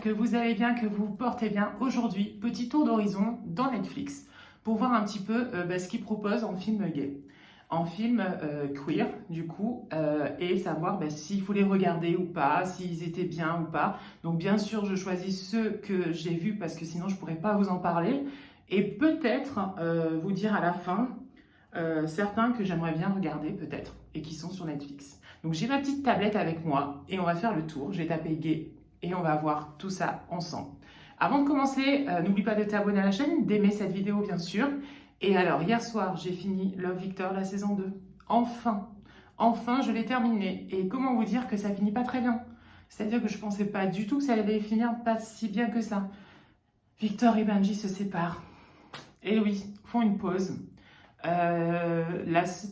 j'espère que vous allez bien, que vous vous portez bien. Aujourd'hui, petit tour d'horizon dans Netflix pour voir un petit peu ce qu'ils proposent en film gay, en film queer du coup, et savoir s'il faut les regarder ou pas, s'ils étaient bien ou pas. Donc bien sûr, je choisis ceux que j'ai vus parce que sinon je pourrais pas vous en parler et peut-être vous dire à la fin certains que j'aimerais bien regarder peut-être et qui sont sur Netflix. Donc j'ai ma petite tablette avec moi et on va faire le tour. J'ai tapé gay et on va voir tout ça ensemble. Avant de commencer, n'oublie pas de t'abonner à la chaîne, d'aimer cette vidéo bien sûr. Et alors hier soir, j'ai fini Love Victor la saison 2. Enfin je l'ai terminé. Et comment vous dire que ça finit pas très bien. C'est-à-dire que je pensais pas du tout que ça allait finir pas si bien que ça. Victor et Benji se séparent. Et oui, font une pause.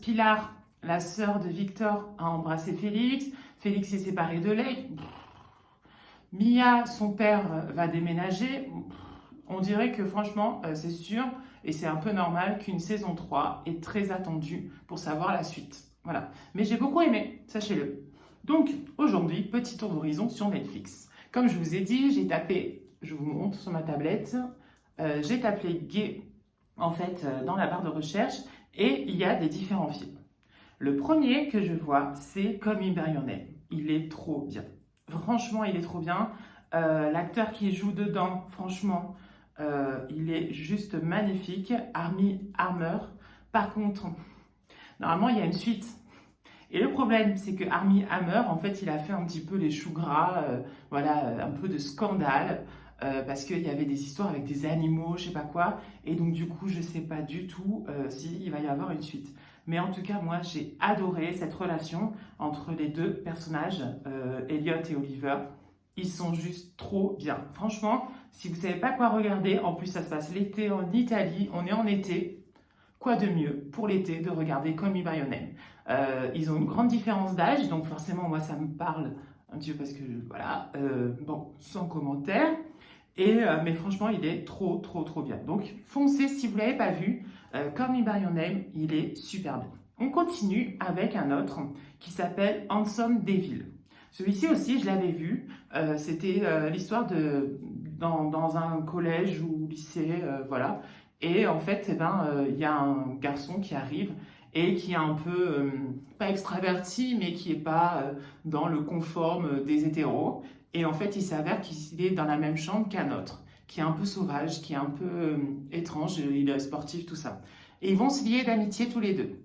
Pilar, la sœur de Victor, a embrassé Félix. Félix est séparé de Lake. Mia, son père, va déménager. On dirait que franchement, c'est sûr, et c'est un peu normal qu'une saison 3 est très attendue pour savoir la suite. Voilà. Mais j'ai beaucoup aimé, sachez-le. Donc, aujourd'hui, petit tour d'horizon sur Netflix. Comme je vous ai dit, j'ai tapé, je vous montre sur ma tablette, j'ai tapé gay, en fait, dans la barre de recherche, et il y a des différents films. Le premier que je vois, c'est Call Me By Your Name. Il est trop bien. Franchement, il est trop bien. L'acteur qui joue dedans, franchement, il est juste magnifique. Armie Hammer. Par contre, normalement, il y a une suite. Et le problème, c'est que Armie Hammer, en fait, il a fait un petit peu les choux gras, voilà, un peu de scandale, parce qu'il y avait des histoires avec des animaux, je sais pas quoi. Et donc, du coup, je sais pas du tout s'il va y avoir une suite. Mais en tout cas, moi, j'ai adoré cette relation entre les deux personnages, Elliot et Oliver. Ils sont juste trop bien. Franchement, si vous savez pas quoi regarder, en plus, ça se passe l'été en Italie, on est en été. Quoi de mieux pour l'été de regarder Call Me By Your Name. Ils ont une grande différence d'âge, donc forcément, moi, ça me parle un petit peu parce que, voilà, bon, sans commentaire. Mais franchement, il est trop bien. Donc, foncez si vous ne l'avez pas vu. Call Me By Your Name, il est super bien. On continue avec un autre qui s'appelle Handsome Devil. Celui-ci aussi, je l'avais vu. C'était l'histoire dans un collège ou lycée, voilà. Et en fait, il y a un garçon qui arrive et qui est un peu, pas extraverti, mais qui n'est pas dans le conforme des hétéros. Et en fait, il s'avère qu'il est dans la même chambre qu'un autre, qui est un peu sauvage, qui est un peu étrange, il est sportif, tout ça. Et ils vont se lier d'amitié tous les deux.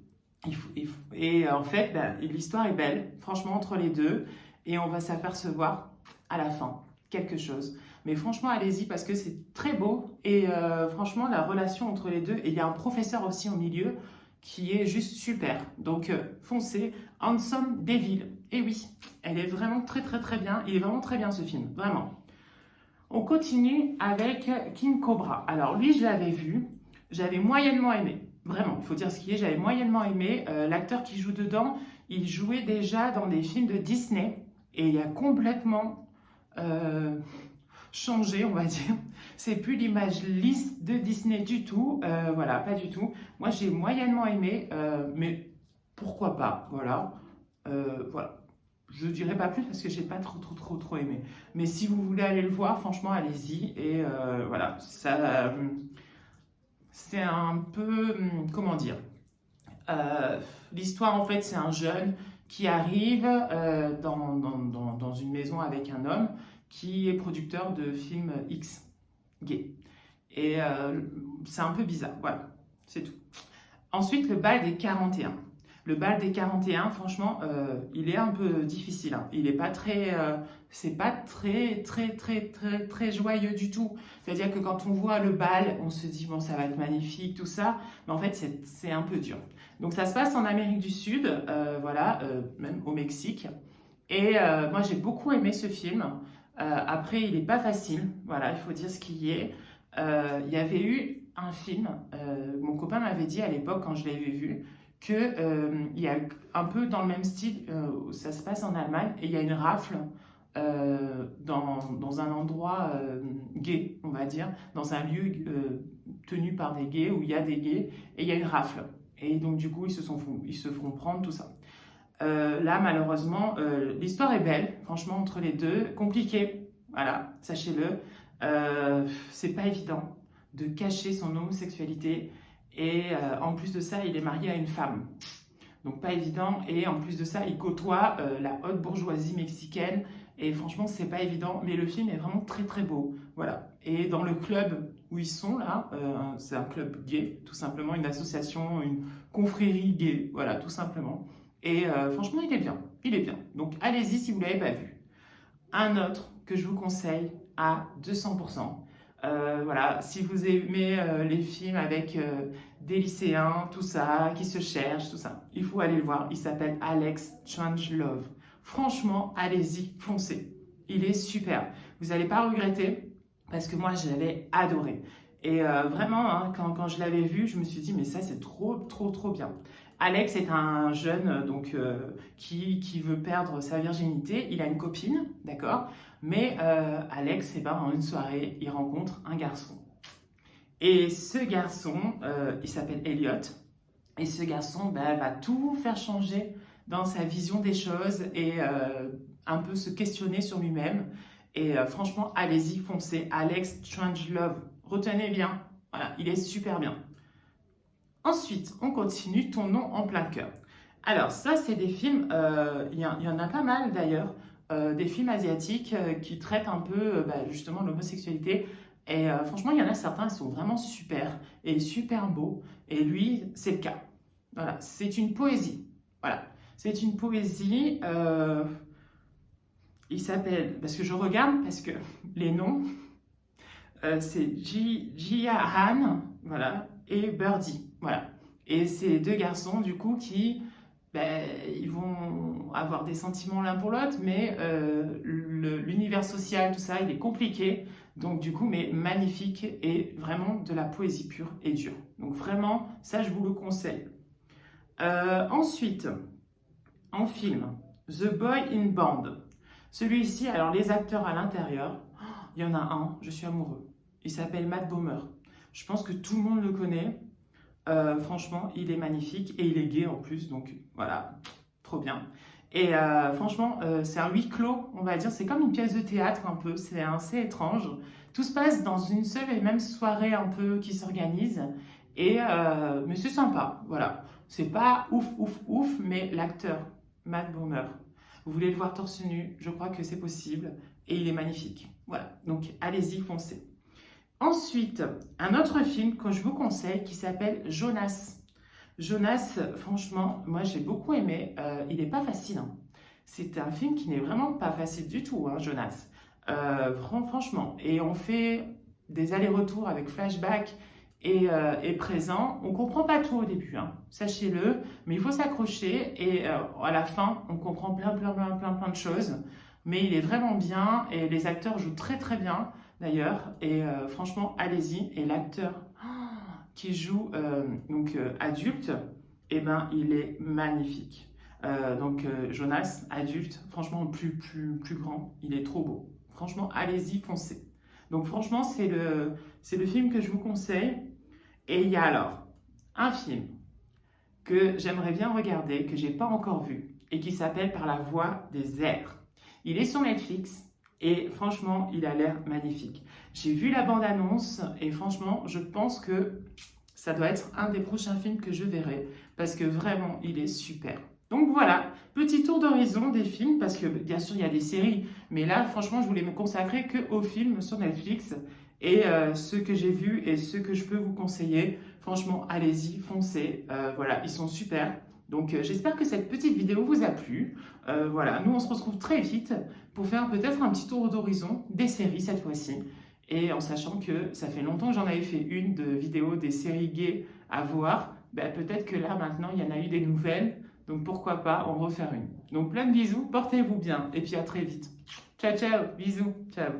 Et en fait, l'histoire est belle, franchement, entre les deux. Et on va s'apercevoir à la fin quelque chose. Mais franchement, allez-y parce que c'est très beau. Et franchement, la relation entre les deux. Et il y a un professeur aussi au milieu qui est juste super. Donc, foncez. Handsome Devil. Et oui, elle est vraiment très bien. Il est vraiment très bien ce film, vraiment. On continue avec King Cobra. Alors lui, je l'avais vu. J'avais moyennement aimé. Vraiment, il faut dire ce qui est. J'avais moyennement aimé. L'acteur qui joue dedans, il jouait déjà dans des films de Disney. Et il a complètement changé, on va dire. C'est plus l'image lisse de Disney du tout. Voilà, pas du tout. Moi, j'ai moyennement aimé, mais pourquoi pas, voilà. Voilà. Je ne dirai pas plus parce que j'ai pas trop aimé. Mais si vous voulez aller le voir, franchement, allez-y. Et voilà, ça, c'est un peu, comment dire, l'histoire, en fait, c'est un jeune qui arrive dans une maison avec un homme qui est producteur de films X, gay. Et c'est un peu bizarre, voilà, c'est tout. Ensuite, le bal des 41. Le bal des 41, franchement, il est un peu difficile. Hein. Il est pas très, c'est pas très joyeux du tout. C'est-à-dire que quand on voit le bal, on se dit bon, ça va être magnifique, tout ça. Mais en fait, c'est un peu dur. Donc ça se passe en Amérique du Sud, voilà, même au Mexique. Et moi, j'ai beaucoup aimé ce film. Après, il n'est pas facile. Voilà, il faut dire ce qu'il y est. Il y avait eu un film. Mon copain m'avait dit à l'époque quand je l'avais vu il y a un peu dans le même style, ça se passe en Allemagne, et il y a une rafle dans un endroit gay, on va dire, dans un lieu tenu par des gays, où il y a des gays, et il y a une rafle. Et donc du coup, ils se feront prendre, tout ça. Là, malheureusement, l'histoire est belle, franchement, entre les deux, compliquée. Voilà, sachez-le. C'est pas évident de cacher son homosexualité et en plus de ça, il est marié à une femme. Donc pas évident et en plus de ça, il côtoie la haute bourgeoisie mexicaine et franchement, c'est pas évident, mais le film est vraiment très très beau. Voilà. Et dans le club où ils sont là, c'est un club gay, tout simplement, une association, une confrérie gay, voilà, tout simplement. Et franchement, il est bien, il est bien. Donc allez-y si vous l'avez pas vu. Un autre que je vous conseille à 200%. Voilà, si vous aimez les films avec des lycéens, tout ça, qui se cherchent, tout ça, il faut aller le voir. Il s'appelle Alex Strangelove. Franchement, allez-y, foncez. Il est super. Vous n'allez pas regretter parce que moi, je l'avais adoré. Et vraiment, hein, quand je l'avais vu, je me suis dit, mais ça, c'est trop, trop, trop bien. Alex est un jeune donc, qui veut perdre sa virginité. Il a une copine, d'accord? Mais Alex, eh ben, en une soirée, il rencontre un garçon. Et ce garçon, il s'appelle Elliot. Et ce garçon ben, va tout faire changer dans sa vision des choses et un peu se questionner sur lui-même. Et franchement, allez-y, foncez. Alex Strangelove. Retenez bien. Voilà, il est super bien. Ensuite, on continue, Ton nom en plein cœur. Alors ça, c'est des films, il y en a pas mal d'ailleurs, des films asiatiques qui traitent un peu justement l'homosexualité. Et franchement, il y en a certains qui sont vraiment super et super beaux. Et lui, c'est le cas. Voilà, c'est une poésie. Voilà, c'est une poésie. Il s'appelle, parce que je regarde, parce que les noms, c'est Jia Han, voilà, et Birdie. Voilà. Et c'est deux garçons, du coup, qui ils vont avoir des sentiments l'un pour l'autre, mais l'univers social, tout ça, il est compliqué. Donc, du coup, mais magnifique et vraiment de la poésie pure et dure. Donc, vraiment, ça, je vous le conseille. Ensuite, en film, The Boy in Band. Celui-ci, alors les acteurs à l'intérieur, il y en a un, je suis amoureux. Il s'appelle Matt Bomer. Je pense que tout le monde le connaît. Franchement, il est magnifique et il est gay en plus, donc voilà, trop bien. Et franchement, c'est un huis clos, on va dire, c'est comme une pièce de théâtre un peu, c'est assez étrange. Tout se passe dans une seule et même soirée un peu qui s'organise, et mais c'est sympa, voilà. C'est pas ouf, ouf, ouf, mais l'acteur, Matt Bomer, vous voulez le voir torse nu, je crois que c'est possible, et il est magnifique. Voilà, donc allez-y, foncez. Ensuite, un autre film que je vous conseille qui s'appelle Jonas. Jonas, franchement, moi j'ai beaucoup aimé. Il n'est pas facile. Hein. C'est un film qui n'est vraiment pas facile du tout, hein, Jonas. Franchement. Et on fait des allers-retours avec flashback et présent. On ne comprend pas tout au début, hein, sachez-le. Mais il faut s'accrocher et à la fin, on comprend plein de choses. Mais il est vraiment bien et les acteurs jouent très très bien. D'ailleurs, et franchement, allez-y. Et l'acteur qui joue adulte, eh ben, il est magnifique. Jonas, adulte, franchement, plus grand, il est trop beau. Franchement, allez-y, foncez. Donc franchement, c'est le film que je vous conseille. Et il y a alors un film que j'aimerais bien regarder, que j'ai pas encore vu, et qui s'appelle Par la voie des airs. Il est sur Netflix. Et franchement, il a l'air magnifique. J'ai vu la bande-annonce et franchement, je pense que ça doit être un des prochains films que je verrai parce que vraiment, il est super. Donc voilà, petit tour d'horizon des films parce que bien sûr, il y a des séries. Mais là, franchement, je voulais me consacrer qu'aux films sur Netflix et ceux que j'ai vus et ceux que je peux vous conseiller. Franchement, allez-y, foncez. Voilà, ils sont super. Donc j'espère que cette petite vidéo vous a plu. Voilà, nous on se retrouve très vite pour faire peut-être un petit tour d'horizon des séries cette fois-ci. Et en sachant que ça fait longtemps que j'en avais fait une de vidéo des séries gays à voir, peut-être que là maintenant il y en a eu des nouvelles. Donc pourquoi pas en refaire une. Donc plein de bisous, portez-vous bien et puis à très vite. Ciao ciao, bisous, ciao.